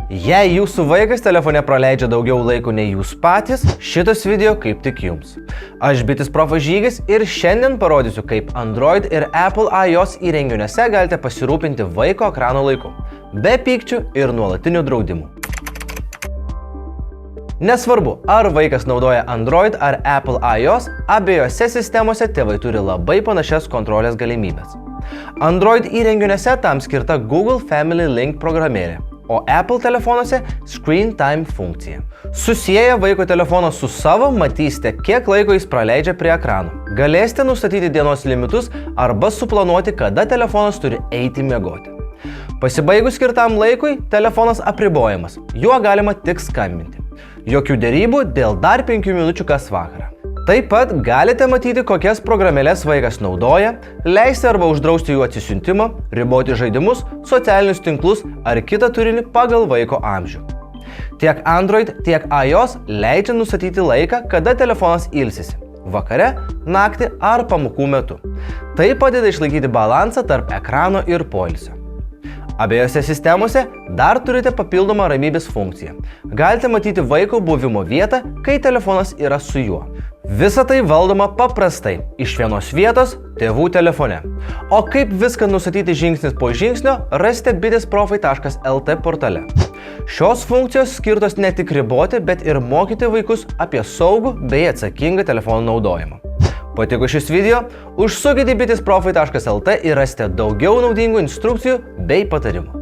Jei jūsų vaikas telefone praleidžia daugiau laiko nei jūs patys, šitas video kaip tik jums. Aš Bitės Profas Žygis ir šiandien parodysiu, kaip Android ir Apple iOS įrenginiuose galite pasirūpinti vaiko ekrano laiku, be pykčių ir nuolatinių draudimų. Nesvarbu, ar vaikas naudoja Android ar Apple iOS, abiejose sistemose tėvai turi labai panašias kontrolės galimybės. Android įrenginiuose tam skirta Google Family Link programėlė, o Apple telefonuose Screen Time funkcija. Susieję vaiko telefoną su savo, matysite, kiek laiko jis praleidžia prie ekrano. Galėsite nustatyti dienos limitus arba suplanuoti, kada telefonas turi eiti miegoti. Pasibaigus skirtam laikui, telefonas apribojamas, juo galima tik skambinti. Jokių derybų dėl dar 5 minučių kas vakarą. Taip pat galite matyti, kokias programėles vaikas naudoja, leisti arba uždrausti jų atsisiuntimą, riboti žaidimus, socialinius tinklus ar kitą turinį pagal vaiko amžių. Tiek Android, tiek iOS leidžia nustatyti laiką, kada telefonas ilsisi – vakare, naktį ar pamokų metu. Tai padeda išlaikyti balansą tarp ekrano ir poilsio. Abiejose sistemose dar turite papildomą ramybės funkciją. Galite matyti vaiko buvimo vietą, kai telefonas yra su juo. Visa tai valdoma paprastai, iš vienos vietos tėvų telefone. O kaip viską nustatyti žingsnis po žingsnio, rasite bitesprofai.lt portale. Šios funkcijos skirtos ne tik riboti, bet ir mokyti vaikus apie saugų bei atsakingą telefono naudojimą. Patiko šis video? Užsukite bitesprofai.lt ir rasite daugiau naudingų instrukcijų bei patarimų.